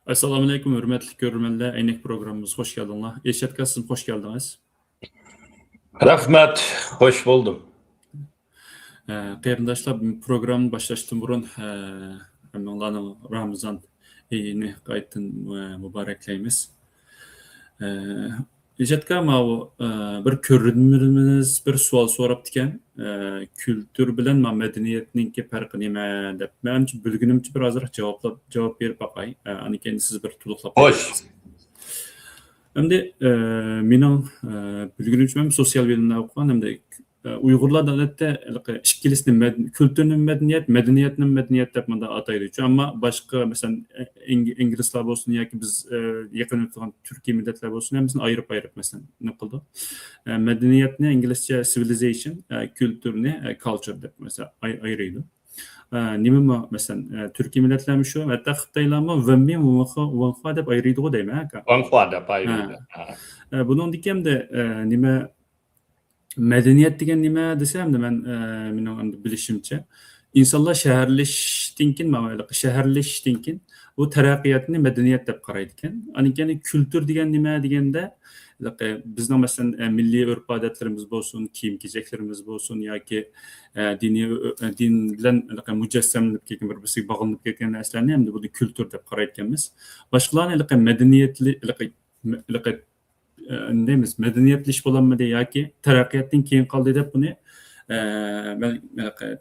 Assalamu alaykum, hürmetli görürmenler. Aynek programımız hoş geldinler. Eşet Kasım, hoş geldiniz. Rahmet, hoş buldum. Qarindoshlar, programni başlaştım burun. Hammalarni Ramazan ayini qaytadan muboraklaymiz. Eşetka mau bir ko'rinmirimiz bir savol so'rabdi ekan. Kültür bilan madaniyatning farqi nima deb. Menimcha bilgunimcha bir ozroq javob berib boqay. Ani keyin siz bir to'liqlab Hoş. Endi mening bilgunimcha men sosial bilimlar o'qigan hamda Uyg'urlar odatda ikkilisini kültürni madaniyatni madaniyat deb manda ataydi. Ammo boshqa masalan inglizlar bo'lsin yoki biz yaqin o'tgan turkiy millatlar bo'lsin, hammasini ayirib masalan nima qildi. Madaniyatni inglizcha civilization, kültürni culture deb masalan ayiradi. Nima masalan turkiy millatlar shu, hatto Xitoylarmi vanxa deb ayiradi-ku deyman aka. Vanxa deb ayiradi. Bunun dikemde nima medeniyet degan nima desamda men mening bilishimcha insonlar shaharlashishdan bu taraqqiyotni madaniyat deb qaraydi ekan. Anikani kültür degan nima deganda bizning masalan milliy urf-odatlarimiz bo'lsin, kiyim-kechaklarimiz bo'lsin yoki din bilan mujassamlanib ketgan bir-biriga bog'lanib ketgan narsalarni ham buni kültür deb qarayotganmiz. Boshqalarni madaniyatli neyimiz madaniyatlish bo'lanmadi yoki taraqqiyotdan keyin qoldi deb buni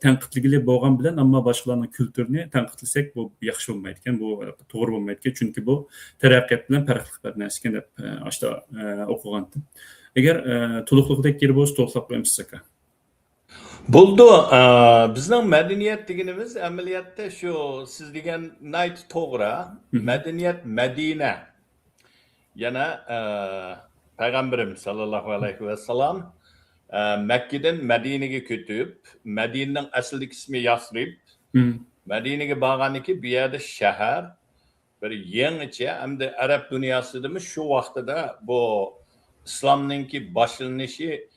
tanqidligili bo'lgan bilan ammo boshqalarning kültürni tanqidlasak bu yaxshi bo'lmaydi ekan, bu to'g'ri bo'lmaydi ekan, chunki bu taraqqiyot bilan farqli bir narsa ekan deb ashta o'qigandim. Agar to'liqlikdek kelib bo'lsa to'liqlab qo'yamiz aka. Buldu. Bizning madaniyat deganimiz amaliyotda shu siz degan nayt to'g'ri. Madaniyat Madina. Yana Peygamberimiz sallallahu aleyhi ve sellem Mekke'den Medine'ye kötüp, Medine'nin asli ismi Yasrib. Medine'ye bağlandı ki bir yerde şehir, bir yenice hem de Arap dünyasıda mı şu vakti da bu İslam'ın ki başlanışı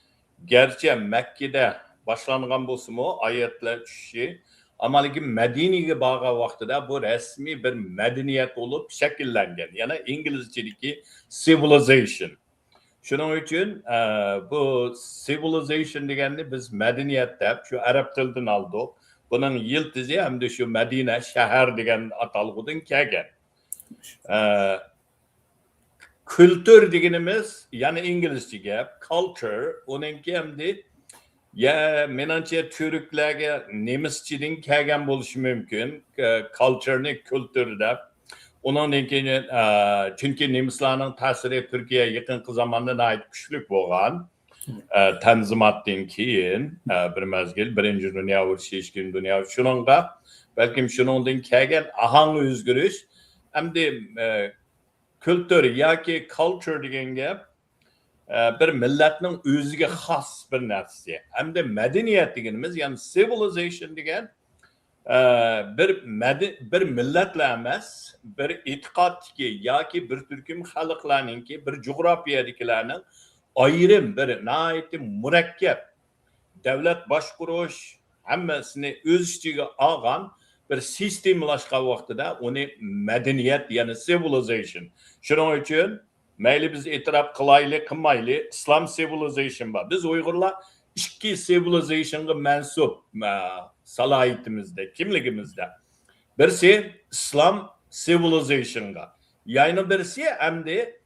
gerçi Mekke'de başlangan bolsa mu ayetler düşüşü ama ki Medine'ye bağlı vakti da bu resmi bir medeniyet olup şekillengen. Yani İngilizce'deki civilization. Şunun için bu civilization deganni biz medeniyet deb şu Arap tilidan aldık. Bunun yıldızı hem de şu Medine şehir degan atalgıdan kelgan. Kültür deganimiz yani İngilizce gap, culture, onunki hem de ya menimcha Türklerge nemisçeden kelgan bo'lishi mumkin. Culture'ni kültür deb. Ondan keyin çünkü nemislarning ta'siri Türkiye yaqinqi zamonda ait kuchli bo'lgan. Tanzimatdan keyin bir mezgil birinchi dunyo urushi, ikkinchi dunyo shuningga balkim shuningdan kelgan ahang o'zgarish hamda kültür yoki culture degan gap bir millatning o'ziga xos bir narsa. Hamda madaniyat deganimiz yani civilization degan bir millatlar emas, bir e'tiqodki yoki bir turkum xalqlarningki, bir jo'grafiyadagilarning ayrim bir nihoyatda murakkab davlat boshqarish hammasini o'z ichiga olgan bir sistemlashgan vaqtida uni madaniyat ya'ni civilization. Shuning uchun mayli biz e'tirof qilaylik, qilmayli, islom civilization bor. Biz Uyg'urlar ikki civilizationga mansub salahiyetimizde, kimligimizde. Birisi İslam civilizationga. Yani birisi hem de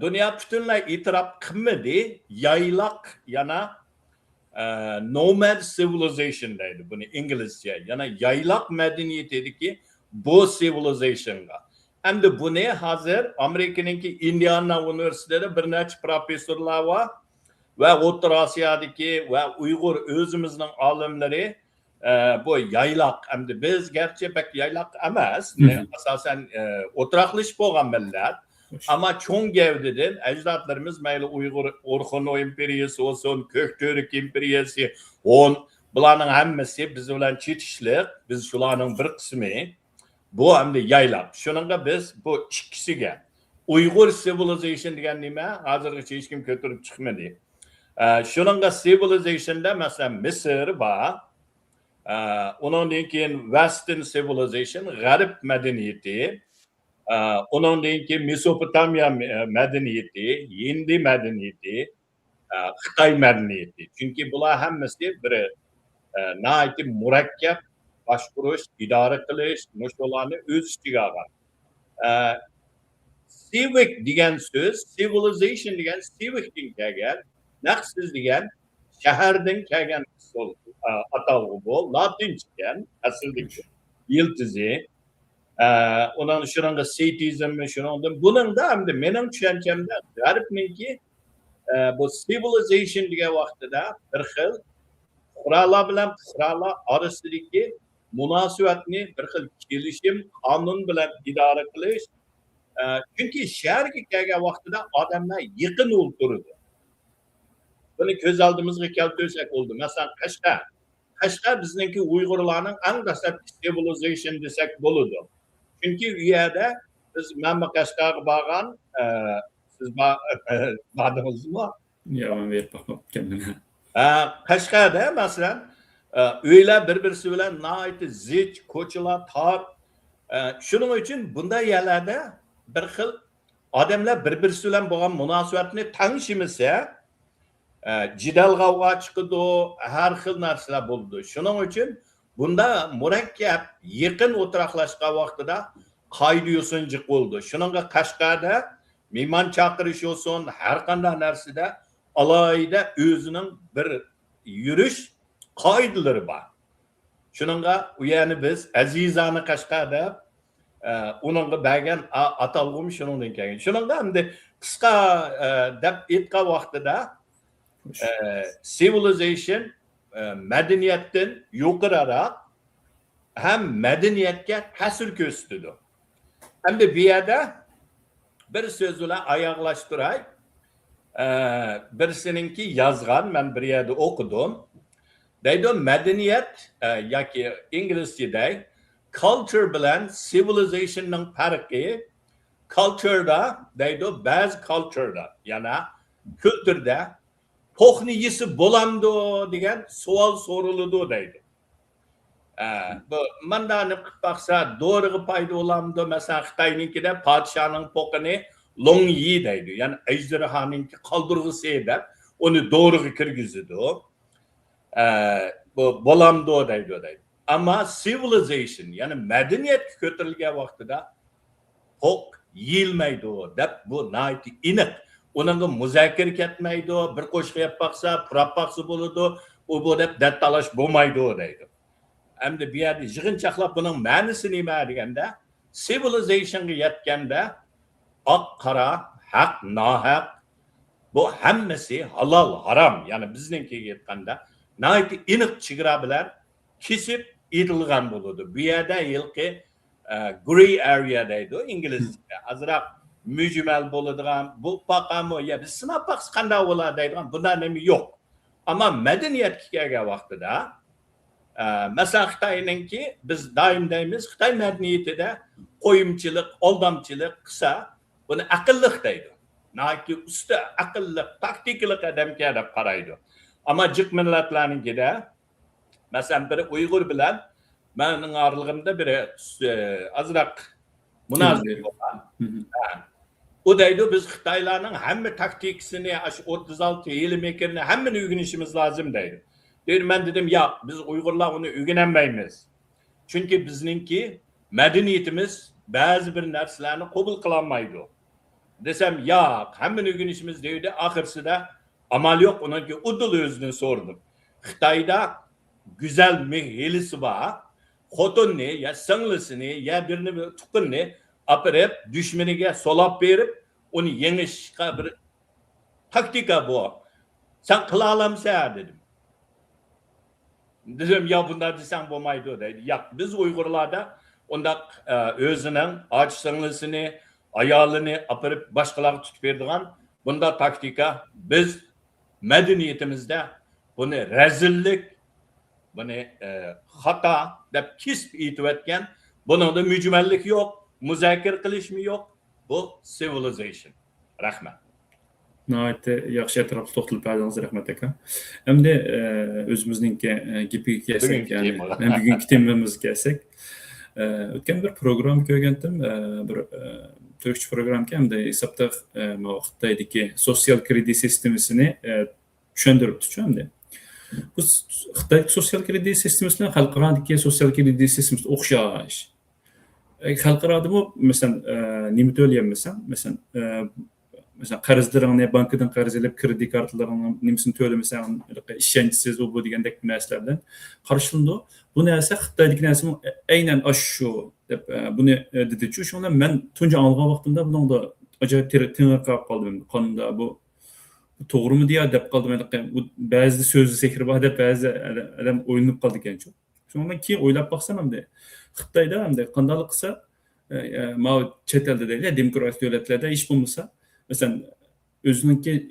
dünya bütünle itiraf kılmadı, yaylak yana nomad civilization deydi bunu İngilizce. Yani yaylak medeniyeti ki bu civilizationga. Hem de bu ne hazır Amerika'nınki Indiana Üniversitesi'de bir neçe profesörler var ve Orta Asya'daki ve Uygur özümüzün alimleri bu yaylak hem de biz gerçi pek yaylak emas, asasen oturaklış bo'lgan millet ama çoğun gevdeden ecdatlarımız mayli Uygur Orkhon imperiyası olsun, Köktürk imperiyası bularning hammasi biz bilan chetishlik, biz shularning bir qismi bu hem de yaylak. Shuningga biz bu ikkisiga Uygur civilization degan nima hozirgacha hech kim ko'tarib chiqmadi. Shuningga civilizationda masalan Misr var. Ondan keyin Western civilization, g'arb madaniyati. Ondan ki Mesopotamiya medeniyeti, Hindi medeniyeti, Xitay medeniyeti. Çünkü bular hammasi bir nəhayət murakkab boshqarish, idora qilish, mushularni o'z ichiga olgan. Civic degan so'z, civilization degan civicdan kelgan, naq siz degan shahardan kelgan atalg'i bu, latinchadan asldagi yiltizi. Ondan shunga cityism, shundan buningda hamda mening tushunchimda g'arbniki bu civilization degan vaqtida bir xil fuqarolar bilan fuqarolar orasidagi munosabatni bir xil kelishim, qonun bilan idora qilish. Çünkü shaharga kelgan vaqtida odamlar yaqin o'ltirdi. Buni ko'z oldimizga keltirsak bo'ldi. Masalan, Qashqar. Qashqar bizningki Uyg'urlarning eng dastlabki civilization desak bo'ladi. Chunki u yerda biz mana Qashqarga borgan, siz bordingizmi? Yo'q, men berib boqmabman. Qashqarda masalan uylar bir-birisi bilan nihoyat zich, ko'chalar tor. Shuning uchun bunday yerlarda bir xil odamlar bir-birisi bilan bo'lgan munosabatni tanishmasa, jidal g'avg'o chiqadi, har xil narsalar bo'ldi. Shuning uchun bunda murakkab, yaqin o'tiraqlashgan vaqtida qoida yo'sinchiq bo'ldi. Shuningga Qashqarda mehmon chaqirish olsun, har qanday narsada alohida o'zining bir yurish qoidalari bor. Shuningga u yerni biz Azizani Qashqarda uningga bergan atalg'um shuningdan kelgan. Shuningga endi qisqa deb aytgan vaqtida civilization madaniyatdan yuqoriroq ham madaniyatga ta'sir ko'rsatadi. Endi bu yerda bir so'z bilan oyoqlashtiray. Birisininki yozgan, men bir yerda o'qidim. Deydi madaniyat yoki inglizchada culture bilan civilizationning farqi, culture'da deydi ba'zi culture'da, yana kültürde to'qni yesi bo'lamdi degan savol so'riladi deydi. Bu mandani qilib baqsa do'rig'i paydo bo'lamdi. Masalan, Xitoynikida podshoning po'qini long yi deydi. Ya'ni ejderhaninki qoldirg'isi deb uni do'rig'i kirgizadi. Bu bo'lamdi deydi. Ama civilization, yani medeniyet ko'tarilgan vaqtida po'q yeyilmaydi deb bu nihoyat aniq. Onunla muzokara ketmaydi, bir qo'shiq yap baqsa, purab baqsa bo'ladi, u bu deb dattalash bo'lmaydi deydi. Endi bu yerda yig'inchoqlab buning ma'nosi nima deganda, civilizationga yetganda oq qora, haq, nohaq bu hammasi halol, harom. Ya'ni bizninkiga aytganda nihoyat aniq chegara bilan kesib aytilgan bo'ladi. Bu yerda yilqi gray area deydi inglizchada. Azroq mujmal bo'ladigan, bu paqami, ya biz sinab baqsa qanday bo'ladi deydigan bundan nima yo'q. Ammo madaniyatga kelgan vaqtida masalan Xitoyninki biz doim deymiz, Xitoy madaniyatida qo'yimchilik, aldamchilik qilsa, buni aqlliq deydi. Naki usta aqlliq, taktiklik odamga deb qaraydi. Ammo jiq millatlarnikida masalan bir Uyg'ur bilan mening orlig'imda bir azroq munozara bo'lgan. O deydi biz Xitoylarning hamma taktikasini, 36 yili mekirini hammani o'rganishimiz lozim deydi. Men dedim ya biz Uyg'urlar uni o'rganolmaymiz. Chunki bizninki madaniyatimiz ba'zi bir narsalarni qabul qilolmaydi. Desem ya hammani o'rganishimiz deydi, oxirsida amal yo'q, unga udul o'zini so'rdim. Xitoyda güzel mehilisi var. Xotinni ya singlisini ya birini tuqqinni apirib dushmaniga solab berib uni yengishga bir taktika bu. Sen qila olamsan dedim. Dedim ya bunday desang bo'lmaydi deydi. Yo'q, biz Uyg'urlarda undaq o'zining och singlisini, ayolini apirib boshqalarga tutib beradigan bunda taktika biz madaniyatimizda buni razillik, buni xato deb kesib aytayotgan, buningda mujmallik yo'q, muzokara qilishmi yo'q. Bu civilization. Rahmat. Nihoyat yaxshi atrofli to'xtalib berdingiz, rahmat aka. Endi o'zimizning gapiga kelsak, ya'ni bugungi temamizga kelsak, O'tgan bir program ko'rgandim, bir Türkçe program hamda hisobda Xitoydagi sotsial kredit sistemasini tushuntiribdi hamda. Bu Xitoy sotsial kredit sistemasi bilan xalqarodagi sotsial kredit sistemasi o'xshash. Xalqarodami masalan nima to'layapsan? Mesela qarzlarını bankadan qarz alib, kredi kartlarını nimasini to'lamasan, ishonchsiz bu degandek narsalardan qarshilindi. Bu narsa Xitoydagi narsa aynan shu deb buni dedi-chu. Shundan men tunji olgan vaqtimda buningda ajoyib tengqurib qoldim. Qonunda bu to'g'rimi deya deb qoldim. Bu ba'zi so'zni sekrib deb ba'zi adam o'ylanib qoldi ekan-chu. Shundan keyin o'ylab baqsam hamda Xitoyda hamda qandaylik qilsa ma chet elda deydi, demokratik davlatlarda ish bo'lmasa mesela özününki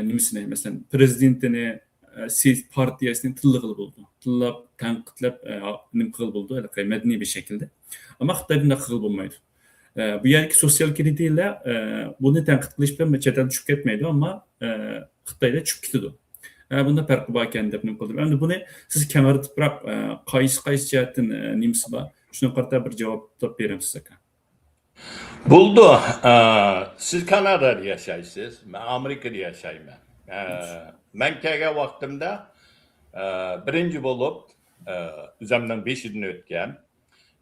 nimisini, mesela prezidentini, partiyasını tıllı kılıp oldu. Tıllap, tanqıtlap, nim kılıp oldu. Öyle medeni bir şekilde. Ama Xitay'da kılıp olmaydı. Bu yerdeki sosyal krediyle bunu tanqıt kılış bilen çetel düşüp ketmeydi ama Xitay'da düşüp gidiyordu. Bunda farkı var kendi nim kıldı. Yani bunu siz kemertip bırak, qaysi cihetin nimisi var. Şuna karta bir cevap vereyim size. Buldu. Siz Kanada'da yaşaysınız. Ben Amerika'da yaşayım. Ben kelgen vaktimde birinci bulup üzerinden 5 yılını ötken.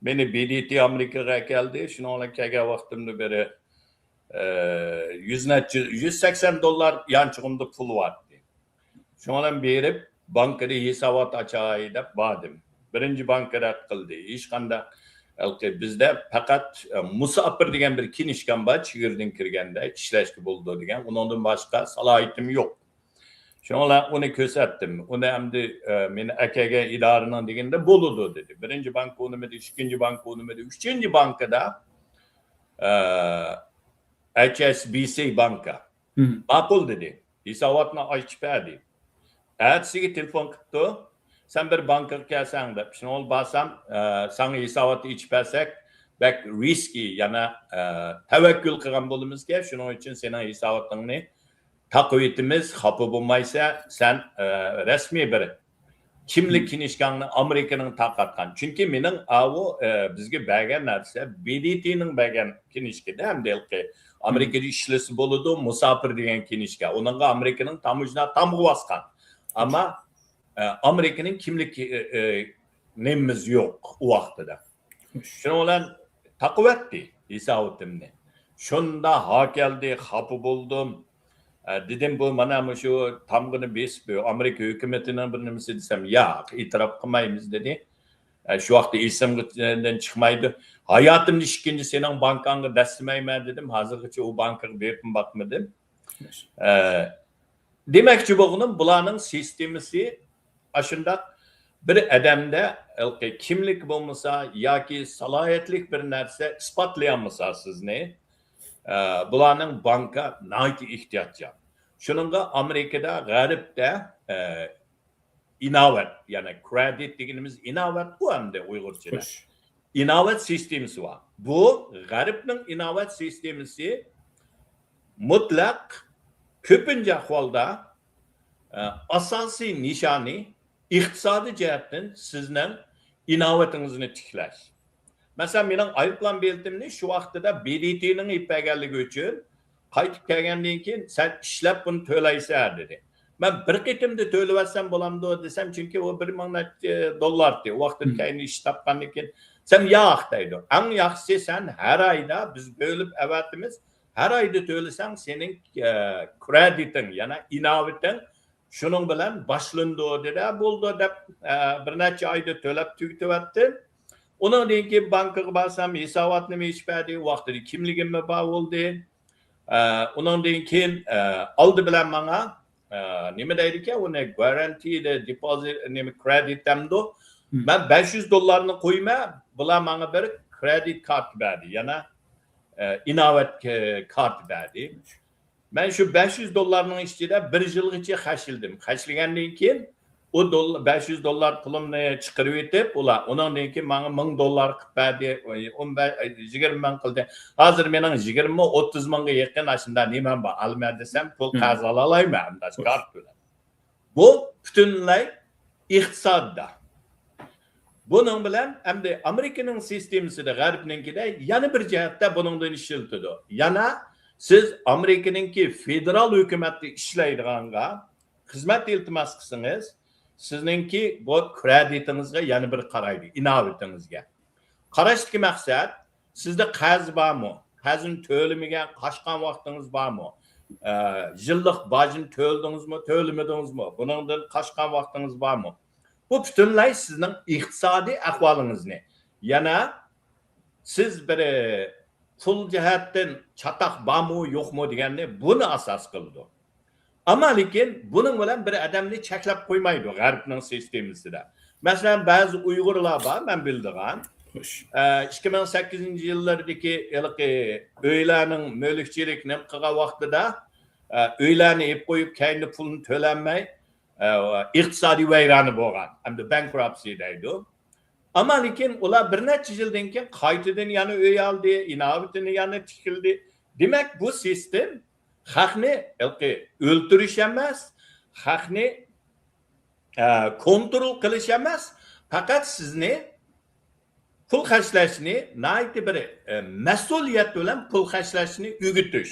Beni BDT Amerika'ya geldi. Şunu olan kelgen vaktimde beri $180 yançığımda pul vardı. Şunu olan berip bankada hesabat açayı da vardım. Birinci bankada kıldı. İş kanda bizde fakat musafir degan bir kinishgan bor, chegirdan kirganda ishlashga bo'ldi degan, undan boshqa salohiyatim yo'q. Shunga uni ko'rsatdim. Uni hamda meni akaga idoraning deganda bo'ladi dedi. Birinchi bank unimidi, ikkinchi bank unimidi, uchinchi bankada HSBC banka. Ma'qul dedi. Hisobotni ochib berdi. Ertasiga telefon qildi. Sen bir banka kelsen de, şimdi ol basam, sana hisabatı içip versek, bek riski, yani tevekkül kılan bulumuz ki, şunun için senin hisabatını takviyetimiz, kapı bulmaysa, sen resmi bir kimlik kinişkanını Amerika'nın takatkan. Çünkü benim avu bizge belgen nerse, BDT'nin belgen kinişkide hem değil ki, Amerika'da işlesi buludu, musafir diyen kinişka. Onunla Amerika'nın tamucuna tam kuvaskan. Ama Amerika'nın kimlik neyimiz yok o vaxtıda. Şunu olan takip etti hisabetimni. Şunda ha geldi, kapı buldum. Dedim bu bana şu tamgını besmiyor. Amerika hükümetinin bir nimesi desem ya itiraf kılmayımız dedi. Şu vakti isimden çıkmaydı. Hayatımda ikinci senin bankanı destemeyme dedim. Hazırlıkça o bankayı verip bakmadım. Demekçi bunun bulanın sistemisi aşında bir adamda kimlik bulmasa ya ki salahiyetlik bir narsa ispatlayamasa siz ne? Bulanın banka naiti ihtiyaç yok. Şununla Amerika'da garipte inavet yani kredi dediğimiz inavet bu hem de Uygurca'da. İnavet sistemisi var. Bu garipnin inavet sistemisi mutlak köpünce ahvalda asasi nişanı iqtisadi jihatdan sizning inovatingizni tiklash. Mesela mening ayıplan beltimni shu vaqtida BDT'ning ipaganligi uchun qaytib kelgandan keyin sen ishlab buni to'laysan dedi. Men bir qitimda to'laversam bo'lamdi desam, chunki u $1,000 edi. U vaqtda keyin ish topgandan keyin sen yo'q deydi. Eng yaxshisi sen har oyda biz bo'lib avatimiz har oyda to'lasang sening krediting, yana inovating şunun bilen başlandı dedi, buldu dep bir neçe ayda tölep tüktüvetti. Onun deyinki bankaga barsam hisobatni iç berdi, vaqtida kimligimni bar oldu. Onun deyinki aldı bilen bana nima deydi ki, uni guaranteed deposit nima credit demdi. Ben $500 qo'yma, bular bana bir credit kart berdi, yana inovat kart berdi. Ben şu $500'ın içinde bir yılgıça haşildim. Haşilgandan keyin o $500 pulumni chiqarib etib, ular ondan keyin menga $1000 qilib berdi, 20 ming qildi. Hozir mening 20-30 mingga yaqin ashunda nimam bor. Alma desam, pul qarz ola olmayman, kart bilan. Bu butunlay iqtisodda. Bunun bilen hem de Amerika'nın sistemisi de G'arbninki de yana bir cihatta bunundan işiltidi. Yana siz Amerika'nınki federal hükümeti işleydiğanga hizmet iltimas kısınız. Sizinki bu kreditinizge yana bir karaydı. İnavetinizge. Qarashdagi maqsad sizde qarz bormi? Qarzning to'limiga qashgan vaqtingiz bormi? Yillik bojni to'ldingizmi, to'lamadingizmi? Buningdan qashgan vaqtingiz bormi? Bu butunlay sizning iqtisodiy ahvolingizni, yana siz bir pul jihatdan chataq bormi, yo'qmi deganni buni asos qildi. Ammo lekin buning bilan bir odamni cheklab qo'ymaydi G'arbning sistemasida. Masalan, ba'zi Uyg'urlar bor, men bildigan 2008 yıllardaki öylerinin mülkçilikini kıga vaxtıda öylerini ip koyup kendi pulunu tölenmey iqtisadi veyranı boğan. Hem de bankruptcy'deydi. Ama lekin ular bir neçe yıldan keyin qaytadan yana öy aldı, inovatini yana tikildi. Demek bu sistem xalqni o'ltirish emas, xalqni kontrol qilish emas, faqat sizni pul xərcləşini nəhayət bir məsuliyyət bilan pul xərcləşini öyrətiş.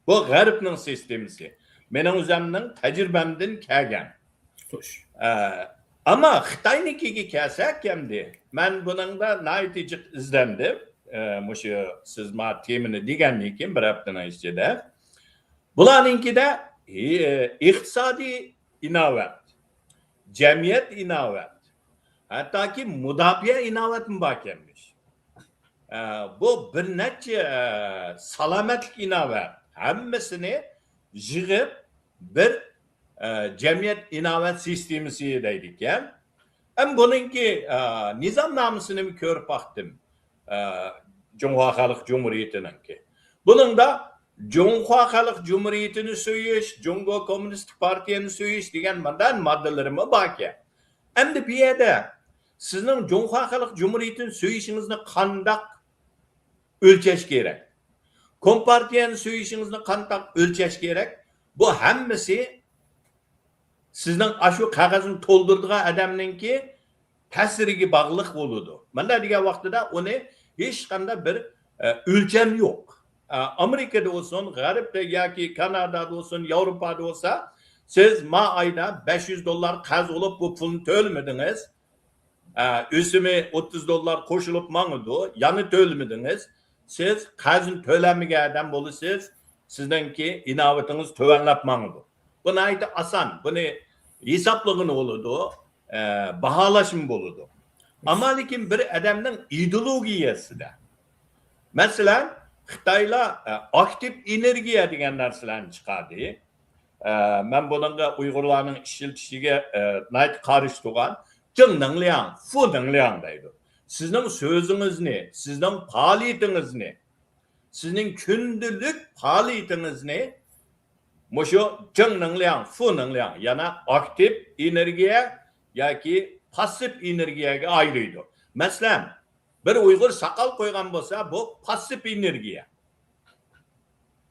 Bu Qərbnin sistemisi. Mənim özümün təcrübəmdən gələn. Amma Xitaynikiga gəlsək endi, mən bunun da nəhayət izləndim. Məşə siz ma temini degandan keyin bir haftadan ichida. Bularninki də iqtisadi inovat, cəmiyyət inovat. Hatta ki müdafiə inovat mübakenmiş. Bu bir neçe salametlik inovat. Hemmesini yığıp bir cemiyet inovat sistemisi deydikken. Hem bununki nizamnamasını mı körüp baktım. Cumhuriyet Halk Cumhuriyeti'ninki. Bunun da Cumhuriyet Halk Cumhuriyeti'ni söyüş, Cumhuriyet Komünist Parti'ni söyüş diyen maddeleri mi bakıyor. Hem de bir yerde sizin Cumhuriyet Halk Cumhuriyeti'nin söyüşünüzü kandak ölçeş gerek. Kompartiyanın söyüşünüzü kandak ölçeş gerek. Bu hemmesi sizin aşı kağızını toldurduğu adamınki tesirigi bağlılık oludu. Ben de diğer vaxtıda onu hiç kanda bir ölçem yok. Amerika'da olsun, Garip'te ya ki Kanada'da olsun, Avrupa'da olsa siz ma ayda $500 kaz olup bu pulunu tölmediniz. Üstüme $30 koşulup manıdı. Yanı tölmediniz. Siz kazın tölemige adam bolısınız. Sizdeki inovatınız tövenlap manıdı. Buna ait asan. Bunu hesaplığın oludu. Bahalaşım boludu. Ama lekin bir adamın ideologiyası da. Mesela Xitayla aktif energiya degan narsalarni chiqardi. Ben bununla Uygurların işiltişine karşı tuğan cın nöngliang, fu nöngliang deydi. Sizin sözünüz ne? Sizin faaliyetiniz ne? Sizin kündülük faaliyetiniz ne? Muşu cın nöngliang, fu nöngliang. Yani aktif enerjiye ya ki pasif enerjiye ayrıydı. Mesela bir Uygur sakal koygan olsa bu pasif enerjiye.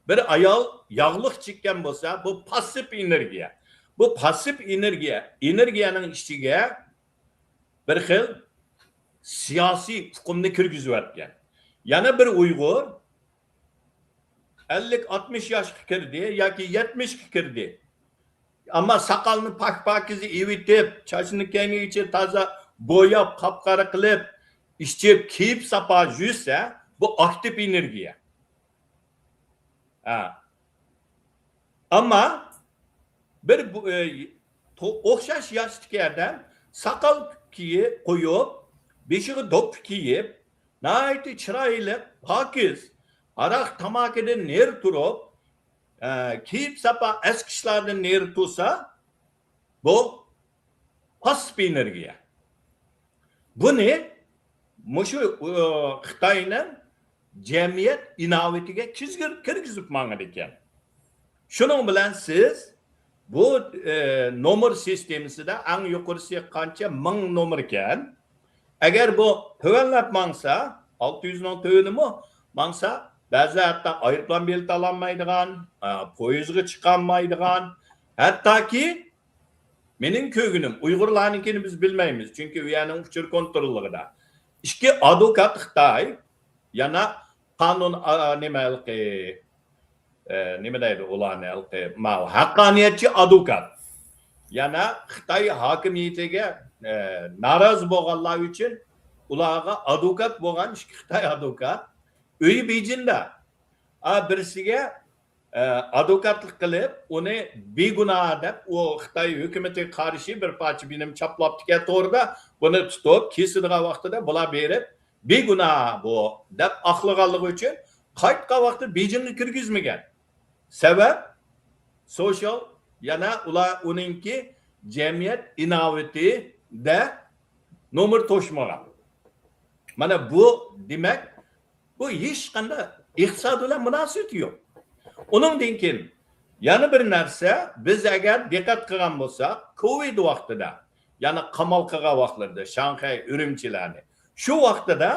Bir ayal yağlık çıkken olsa bu pasif enerjiye. Bu pasif energiyanın içine bir xil siyasi tukumni kirgizib atgan. Yana bir Uygur 50-60 yaşga kirdi yoki 70 kirdi. Ama sakalını pak-pakizi evitib, çaşını kengicha toza bo'yab, qapqara qilib, ishchib, kiyib sapa yursa, bu aktif energiya. Ama bir o'xshash yoshdagi adam sakal kiyib qo'yib, beshig'i do'p kiyib, nihoyatda chiroyli, pokiz, aroq tamakidan neri turib, kiyib sapa eskishlardan neri tursa, bu pasif energiya. Buni mushu Xitoyning jamiyat inovatiga kirgizib mang'an ekan. Shuning bilan siz bu nomer sistemasida eng yuqorisi qancha 1000 nomer ekan. Agar bu tuvanlab mangsa, 600 ning tuvanimi mangsa, ba'zi hatto aeroplan bilet ololmaydigan, poyezdga chiqolmaydigan, hattoki Mening kögünüm Uygurlarninkini biz bilmeymiz. Çünkü yani uçur kontrolligida. İki advokat Xitay yana kanun nima deydi ularni haqqoniyatchi advokat. Yana Xitay hokimiyatiga narozi bo'lganlar uchun ularga advokat bo'lgan ikki Xitay advokat uyi Beijingda birisiga advokatlik qilib uni begunoh deb u Xitoy hukumatiga qarshi bir parcha bilim chaplabdiki to'g'rida buni tutib kesilgan vaqtida bular berib begunoh bu deb aqlaganligi uchun qaytgan vaqtda Beijingga kirgizmagan. Sabab social yana ular uningki jamiyat inovatida nomer to'shmagan. Mana bu demak bu hech qanday iqtisod bilan munosabati yo'q. Uningdan keyin yana bir narsa biz agar diqqat qilgan bo'lsak, Covid vaqtida, yana qamal qilgan vaqtlarda Shanxay, Urumchilarni shu vaqtida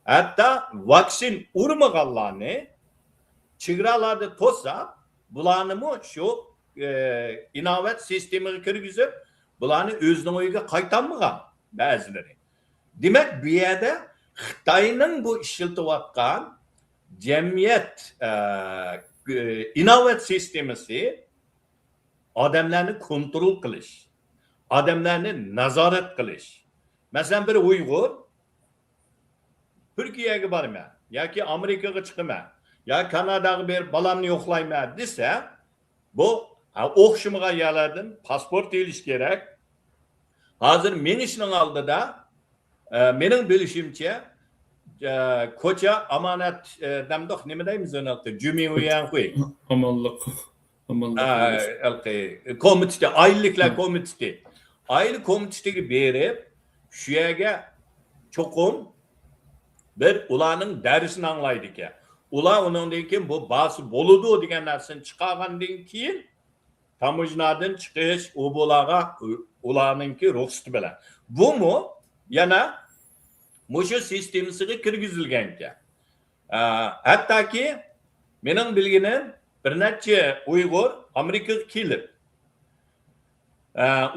hatto vaksin urmaganlarni chegaralarda to'sab, bularni shu inovat sistemaga kirgizib, bularni o'zining uyiga qaytarmagan ba'zilari. Demak, bu yerda Xitoyning bu ishlatayotgan jamiyat inovat sistemasi odamlarni kontrol qilish, odamlarni nazorat qilish. Masalan, bir Uyg'ur Turkiyaga borman yoki Amerikaga chiqaman, ya Kanadaga bir balamni yo'qlayman desa, bu o'xshamagan yerlardan pasport elish kerak. Hozir men ishning oldida mening bilishimcha ko'cha omonat damdoq nima deymiz uni jumin uyan qo'y. Amallık. Komiteti, oyliklar komiteti. Oylik komitetiga berib, shu yerga cho'qim bir ularning darsini anglaydi ekan. Ular undan keyin bu basi bo'ladi degan narsani chiqargandan keyin tamojnadan chiqish u bularga ularningki ruxsati bilan. Bumi yana mushu sistemasiga kirgizilgan ekan. Hattoki mening bilganim bir necha Uyg'ur Amerikaga kelib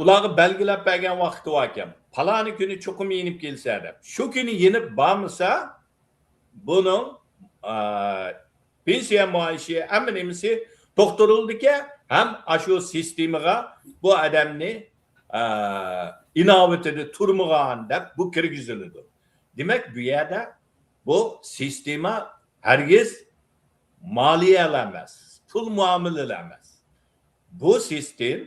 ularga belgilab bergan vaqti bor ekan. Palani kuni cho'qim yenib kelsa deb. Shu kuni yenib bormasa buning pensiya maoshi hamma nimasi to'xtatildi-ki, ham shu sistemaga bu odamni inovatida turmagan deb bu kirgiziladi. Demak, bu yerda bu sistema hargiz moliyalar emas, pul muomalalar emas. Bu sistem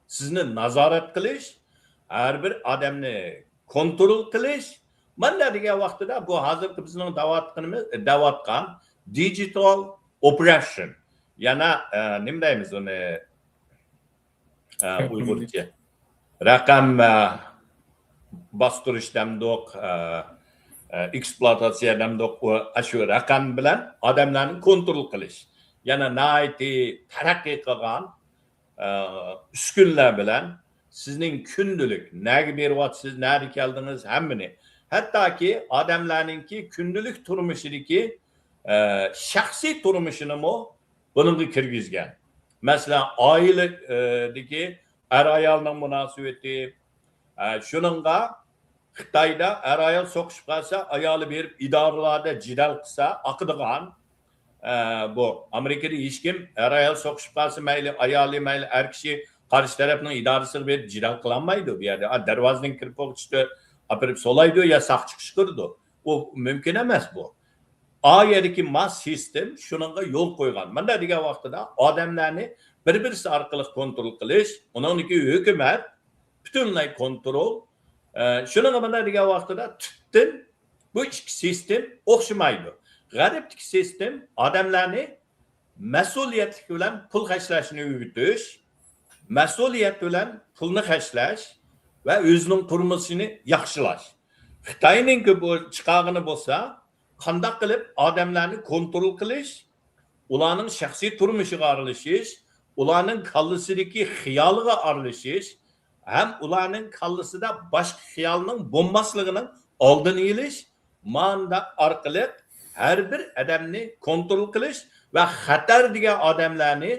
sizni nazorat qilish, har bir odamni kontrol qilish, mana degan vaqtida bu hozirgi bizning davatgan digital operation. Yana nima deymiz uni Uyg'urcha? Raqam bostirish damdoq ekspluatatsiya damdoq shu raqam bilan odamlarni kontrol qilish. Yana naiti taraqqiy qilgan uskunlar bilan sizning kundalik nega beryapsiz, nega keldingiz hammani, hattoki odamlarningki kundalik turmushidagi shaxsiy turmushini bunga kirgizgan. Masalan, oiladagi er-ayolning munosabati, shuningga Xitoyda er-ayol so'qishib qolsa, ayoli berib idoralarda jidal qilsa, aqdigan bu Amerikada hech kim er-ayol so'qishib qolsa, mayli ayoli, mayli er kishi qarshi tarafning idorasiga berib jidal qilolmaydi. Bu yerda darvozadan kirib o'tishdi, apirib solaydi ya saqchi chiqirdi. U mumkin emas bu. Oyerdagi mas sistem shunga yo'l qo'ygan. Mana degan vaqtida odamlarni bir-birisi orqali kontrol qilish, uningki hukumat butunlay kontrol. Shunga mana degan vaqtida tutdim bu ikki sistem o'xshamaydi. G'arbdagi sistem odamlarni mas'uliyatlik bilan pul xarjlashni o'rgatish, mas'uliyat bilan pulni xarjlash va o'zining turmushini yaxshilash. Xitoyning bu chiqag'ini bo'lsa, qanday qilib odamlarni kontrol qilish, ularning shaxsiy turmushiga aralashish, ularning kallasidagi xiyoliga aralashish, ham ularning kallasida boshqa xiyolning bo'lmasligining oldini olish, manda orqali har bir odamni kontrol qilish va xatar degan odamlarni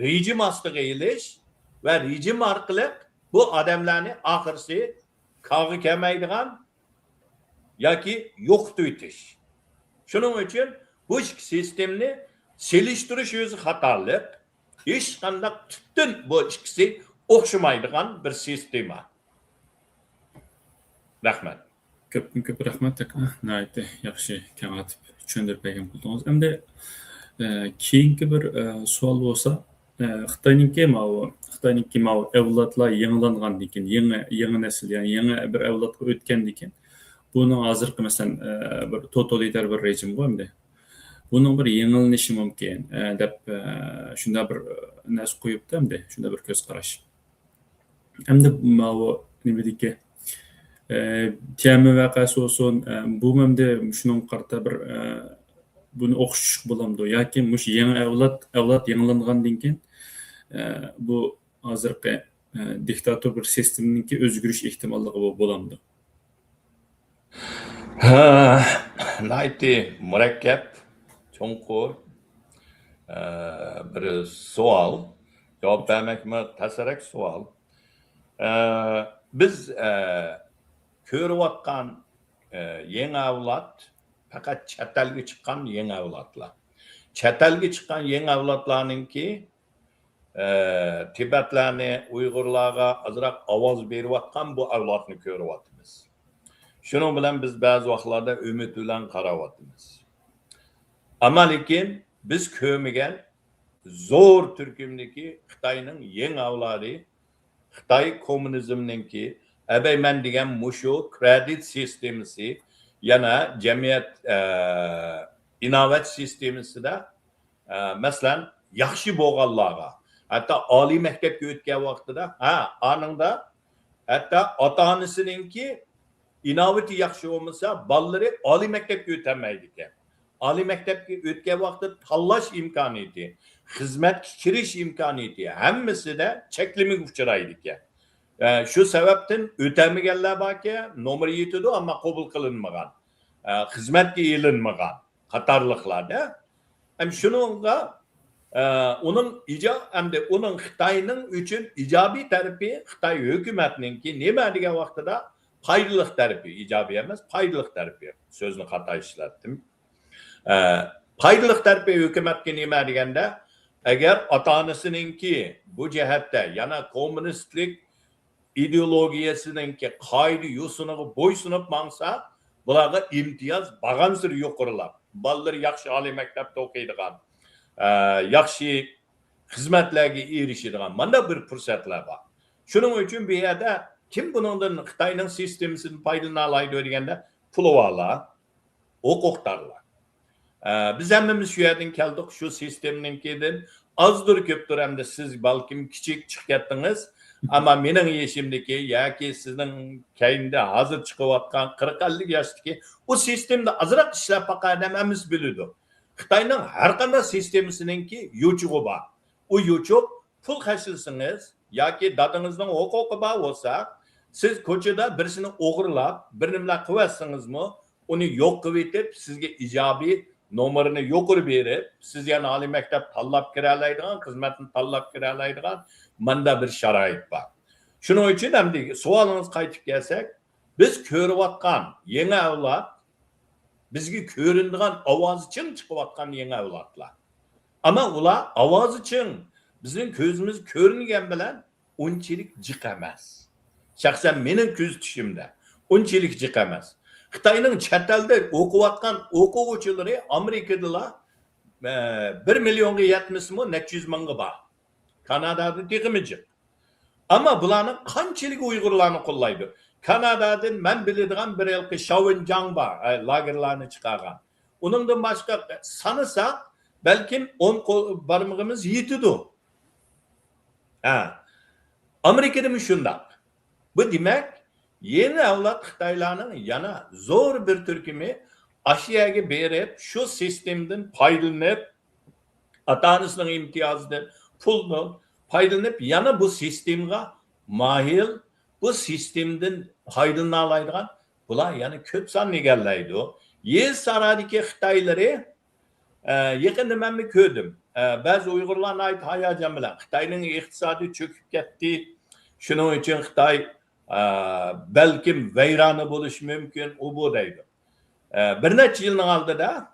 rejim ostiga elish va rejim orqali bu adamlarni ahirsi kavga kelmaydigan yoki yo'qitib o'tish. Shuning uchun bu ikki sistemni selishtirish o'zi xatolik. Hech qanday tutun bu ikkisi o'xshamaydigan bir sistema. Rahmat. Ko'p rahmat aka. Nihoyatda yaxshi keng atib tushuntirib bergan bo'ldingiz. Endi keyingi bir savol bo'lsa, Xitoyninki mau avlodlar yangilangandan keyin, yangi nesil, ya'ni yangi bir avlodga o'tgandan keyin, buning hozirgi masalan bir totalitar bir rejim bu endi. Buning bir yengillanishi mumkin deb shunda bir narsa qo'yibdi endi, shunda bir ko'z qarash. Endi mau nimadiki tema vaqasi olsun, bu endi shuning qarta bir buni o'qish bo'lamdi yoki mush yangi avlod yangilangandan keyin bu hozirgi diktator bir sistemniki o'zgarish ehtimolligi bo'lamdi. Nayti murakkab, cho'nqur bir savol. Javob bermakmi ta'sirak savol. Biz ko'rayotgan yangi avlod faqat chet elga chiqqan yangi avlodlar. Chet elga chiqqan yangi avlodlarninki Tibetlarni, Uyg'urlarga azroq ovoz berayotgan bu avlodni ko'ryapmiz. Shuning bilan biz ba'zi vaqtlarda umid bilan qarayapmiz. Ammo lekin biz ko'rmagan zo'r turkumdagi Xitoyning yangi avlodi, Xitoy kommunizmninki men degan mushu kredit sistemasi yana jamiyat innovat sistemasida masalan yaxshi bo'lganlarga hatto oliy maktabga o'tgan vaqtida aningda hatto ota-onasininki innovati yaxshi bo'lmasa bolalari oliy maktabga o'tamaydi ekan. Oliy maktabga o'tgan vaqtda tanlash imkoniyati, xizmatga kirish imkoniyati hammasida cheklamaga uchraydi ekan. Shu sababdan o'tamaganlar borki, nomer yetadi, ammo qabul qilinmagan. Xizmatga elinmagan qatorliqlarda. Ham shuningga uning endi uning Xitoyning uchun ijobiy tarafi Xitoy hukumatninki nima degan vaqtida foydali tarafi, ijobiy emas, foydali tarafi. So'zni xato ishlatdim. Foydali tarafi hukumatga nima deganda, agar ota-onasininki bu jihatda yana kommunistlik ideologiyasininki qoida yo'siniga bo'ysunib mangsa, bularga imtiyoz bag'ansir yuqorilab, bolalar yaxshi oliy maktabda o'qiydigan, yaxshi xizmatlarga erishadigan mana bir fursatlar bor. Shuning uchun bu yerda kim buningdan Xitoyning sistemasidan foydalana oladi deganda pulvolar, o'qoqtarlar. Biz hammamiz shu yerdan keldik, shu sistemninkidan ozdir ko'pdir hamda siz balkim kichik chiqib ketdingiz. Ama mening yeshimdagi yoki sizning keyinda hozir chiqayotgan 40-50 yoshdagi u sistemda azroq ishlab baqqan hammamiz biladi. Xitoyning har qanday sistemasininki yo'chug'i bor. U yo'chuq pul xarjlasangiz yoki dadangizning huquqi bor bo'lsa, siz ko'chada birisini o'g'irlab, bir nima qilyapsingizmi, uni yo'q qilib etib, sizga ijobiy nomerini yo'qirib berib, siz yana oliy maktab tanlab kira oladigan, xizmatni tanlab kira oladigan manda bir sharoit bor. Shuning uchun ham savolingiz qaytib kelsak, biz ko'rayotgan yangi avlod bizga ko'rinadigan ovoz uchun chiqayotgan yangi avlodlar. Ammo ular ovoz uchun bizning ko'zimiz ko'ringan bilan unchalik jiq emas. Shaxsan mening ko'z tushimda unchalik jiq emas. Xitoyning chet elda o'qiyotgan o'quvchilari Amerikadalar 1 millionga yetmasmi, 400 mingga bor. Kanadada tegimici. Ama bularning qanchalik Uyg'urlarni qo'llaydi. Kanadadan men biladigan bir yilki Shaowenjang bor, lagerlarni chiqargan. Uningdan boshqa sanasa balkim 10 barmog'imiz yetadi. Amerikada mi shundaq? Bu demak, yeni avlod Xitoylarning yana zo'r bir turkumi Ashiyaga berib, shu sistemdan foydalanib, ota-onasining imtiyozidan pulni foydalanib yana bu sistemga mahil, bu sistemdan foydalana oladigan bular yana ko'p sonni egallaydi. Yer saradagi Xitoylari yaqinda men ko'rdim. Ba'zi Uyg'urlarning ayt hayajon bilan Xitoyning iqtisodiy cho'kib ketdi, Shuning uchun Xitoy balkim vayrona bo'lishi mumkin, u bu deydi. Bir necha yilning oldida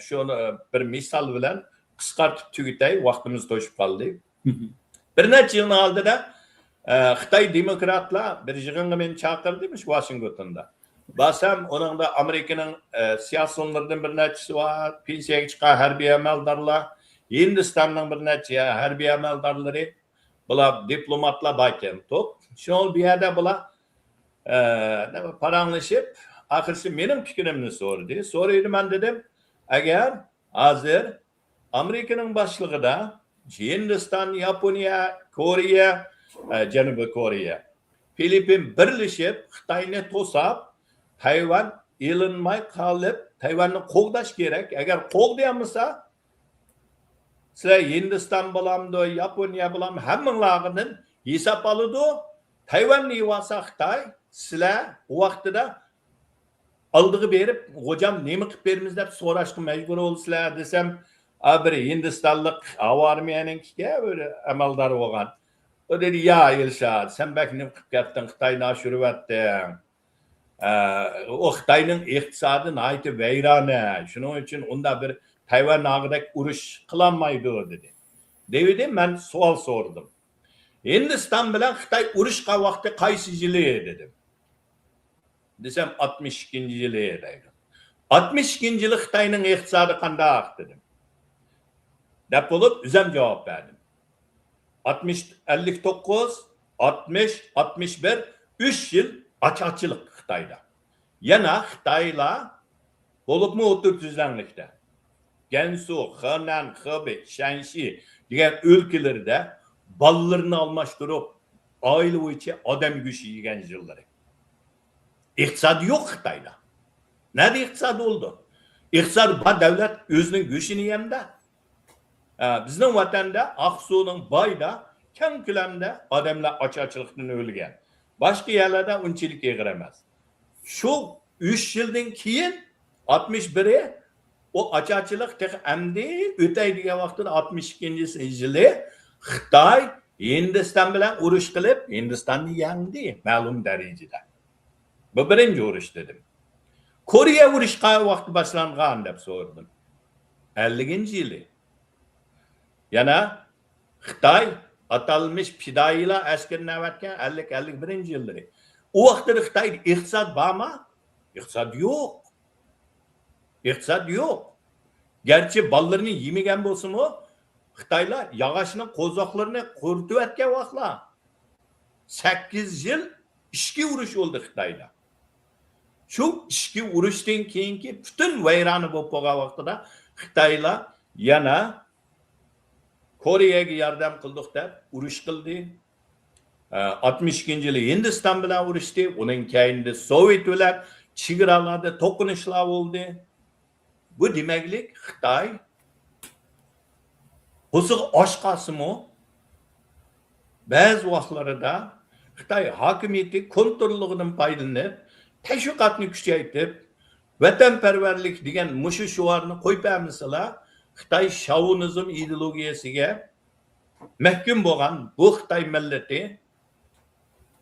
shuni bir misol bilan qisqartib tugatay, vaqtimiz to'shib qoldi. Bir necha yilning oldida Xitoy demokratlar bir yig'inga meni chaqirdi Washingtonda. Basam onunda Amerika'nın siyasonlarından bir neçesi var, pensiyaga chiqqan harbiy amaldorlar, Hindistonning bir necha harbiy amaldorlari, bular diplomatlar bor ekan. To'p, shol bu yerda bular paranglashib, oxirisi mening fikrimni so'radi. So'raydi, men dedim, agar hozir Amerika'nın boshlig'ida Hindiston, Yaponiya, Koreya, Janubiy Koreya, Filippin birlashib Xitoyni to'sab, Tayvan ilinmay qolib, Tayvanni qo'g'dash kerak. Agar qo'g'dayamasa, sizlar Hindiston bilamdi, Yaponiya bilan hammalarning hisob oladi. Tayvanni yevasa Xitoy, sizlar u vaqtida oldiga berib, "Hocam, nima qilib beramiz?" deb so'rashga majbur bo'lsizlar desam, bir Hindistonlik armiyaninkiga bir amaldor bo'lgan. O dedi, "Ya Elshad, sen bak nima qilib ketding, Xitoyni oshiryapting. O Xitoyning iqtisodi nihoyatda vayrona. Shuning uchun unda bir Tayvan haqida urush qilinmaydi" dedi. Devidi, men savol so'radim. Hindiston bilan Xitoy urushgan vaqti qaysi yili dedim. Desam 62-yili deydi. 62-yili Xitoyning iqtisodi qanday dedim. Deb bo'lib, o'zim javob berdim. 59, 60, 61, 3 yil açıqchilik Xitoyda. Yana Xitoylar bo'libmi o'tirtizlanlikda. Gansu, Henan, Hebei, Shanxi degan o'lkalarda bolalarni almashtirib, oila bo'yicha odam go'shti yegan yillari. İqtisadi yo'q Xitoyda. Nada iqtisod bo'ldi? Iqtisod bor davlat o'zining go'shtini yemda. Bizning vatanda Aqsuning boyda keng ko'lamda odamlar ocharchilikdan o'lgan. Başka yerlerde unchilik eg'ir emas. Shu 3 yildan keyin 61'e o açarchilik endi o'tay degan vaqtda 62-yili Xitoy Hindiston bilan urush qilib, Hindistonni yengdi ma'lum darajada. Bu birinchi urush dedim. Koreya urushi qay vaqt boshlangan deb so'radim. 50-yili. Yana Xitoy atalmış fidoyilar askarni avatgan 50-51 yillari. U vaqtda Xitoy iqtisod bormi? Iqtisod yo'q. Iqtisod yo'q. Gerçi bolalarni yemagan bo'lsa-mu, Xitoylar yog'ochning qo'zoqlarini quritayotgan vaqtlar. 8 yil ishki urush bo'ldi Xitoyda. Shu ishki urushdan keyingi butun vayrona bo'lib qolgan vaqtida Xitoylar yana Koreyaga yordam qildik deb urush qildi. 62-yili Hindiston bilan urushdi. Uning keyinda Sovet bilan chegaralarda to'qinishlar bo'ldi. Bu demaklik Xitoy o'ziga oshqasimi ba'zi vaqtlarda Xitoy hokimiyati kontrolligidan foydalanib, tashviqotni kuchaytirib, vatanparvarlik degan mushu shuarni qo'yib bermasalar, Xitoy şovinizm ideologiyasiga mahkum bo'lgan bu Xitoy millati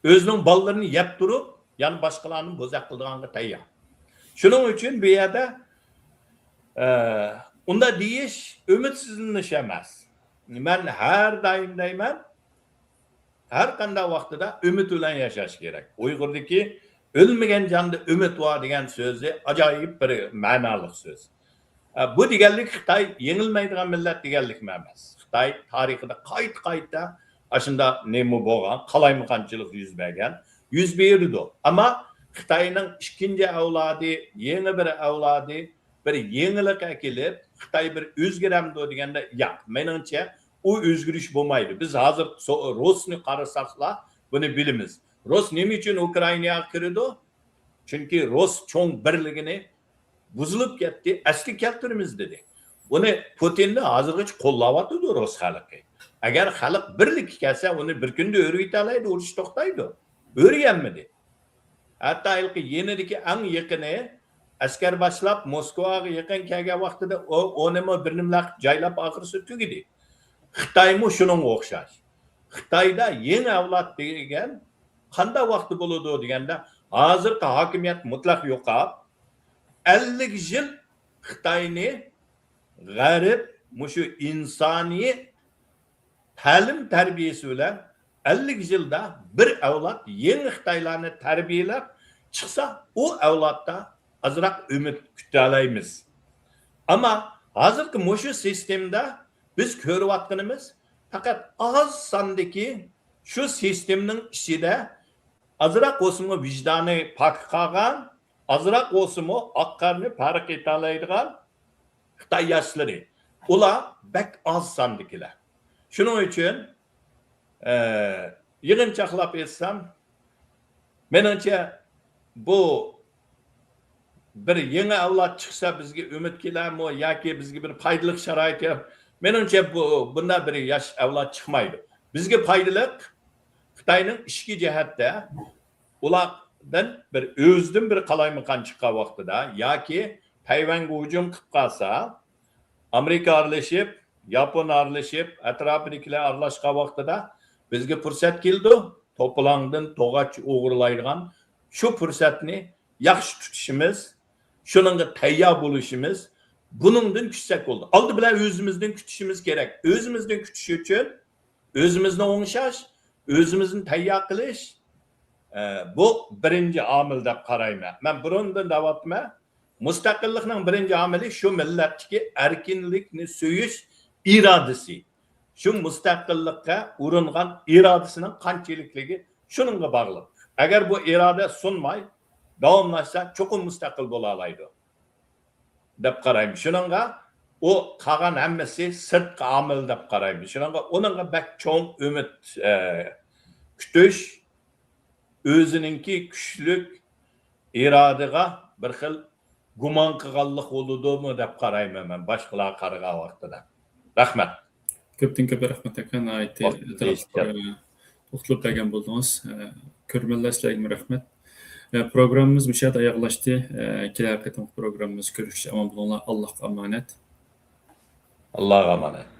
o'zining bolalarini yeb turib, yana boshqalarni bo'zaq qildiganga tayyor. Shuning uchun bu yerda unda deyish umidsizlanish emas. Men har doim deyman, har qanday vaqtida umid bilan yashash kerak. Uyg'urdagi o'lmagan jonda umid bor degan so'zi ajoyib bir ma'noli so'z. Bu deganlik Xitoy yengilmaydigan millat deganlik emas. Xitoy tarixida qayta aslında nima bo'lgan, qalaymaqonchilik yuz berdi. Ammo Xitoyning ikkinchi avlodi, yangi bir avlodi bir yangilik kelib, Xitoy bir o'zgaramdi deganda, yo'q, menimcha u o'zgarish bo'lmaydi. Biz hozir Rosni qarasaqlar buni bilamiz. Ros nima uchun Ukrainaga kirdi? Chunki Ros cho'ng birligini buzilib ketdi, asli keltiramiz dedi. Buni Putinni hozirgacha qo'llayapti Rus xalqi. Agar xalq birlik kelsa, uni bir kunda o'rgatalaydi, urush to'xtaydi. O'rganmadi. Hatto ilki yenidagi eng yaqini askar boshlab Moskvaga yaqin kelgan vaqtida o nima bir nimlar joylab oxirisi tugidi. Xitoymi shuning o'xshash. Xitoyda yangi avlod degan qanday vaqti bo'ladi deganda, hozirgi hokimiyat mutlaq yo'qolib, 50 yil Xitoyni g'arb mushu insoniy ta'lim tarbiyasi bilan 50 yilda bir avlod yangi Xitoylarni tarbiyalab chiqsa, u avlodda azroq umid kuta olamiz. Ammo hozirgi mushu sistemda biz ko'rayotganimiz faqat oz sondagi shu sistemning ichida azroq o'simi vijdoni pok qolgan, azroq o'simi oqqarni farq eta oladigan Xitoy yoshlari. Ular bak oz sondagilar. Shuning uchun yig'inchoqlab aytsam, menimcha bu bir yangi avlod chiqsa bizga umid kelarmi yoki bizga bir foydali sharoit, menimcha bundan bir yosh avlod chiqmaydi. Bizga foydali Xitoyning ichki jihatda ulardan bir o'zidan bir qalaymaqon chiqqan vaqtida yoki Tayvanga hujum qilib qolsa, Amerika aralashib, Yapon aralashib, atrofidagilar aralashgan vaqtida bizga fursat keldi. To'polondan to'g'ach o'g'irlaydigan shu fursatni yaxshi tutishimiz, shuningga tayyor bo'lishimiz buningdan kutsak bo'ldi. Oldi bilan o'zimizdan kutishimiz kerak. O'zimizdan kutish uchun o'zimizni o'ngshash, o'zimizni tayyor qilish bu birinchi omil deb qarayman. Men burundan davatma mustaqillikning birinchi omili shu millatdagi erkinlikni so'yish irodasi. Shu mustaqillikka uringan irodasining qanchalikligi shuningga bog'liq. Agar bu iroda sunmay davomlashsa cho'qim mustaqil bo'la oladi deb qarayman. Shuningga u qolgan hammasi sirtqi omil deb qarayman. Shuningga uningga bak cho'ng umid kutish o'zininki kuchlik irodaga bir xil gumon qilganlik bo'ludimi deb qarayman men boshqalar qaragan vaqtida. Rahmat. Ko'pdan ko'p rahmat ekan aytdi. To'xtalib bergan bo'ldingiz. Ko'rmanlar rahmat. Programmamiz bu yerda oyoqlashdi. Kelar qatim programmamiz ko'rishga omon bo'linglar. Allohga omonat. Allohga omonat.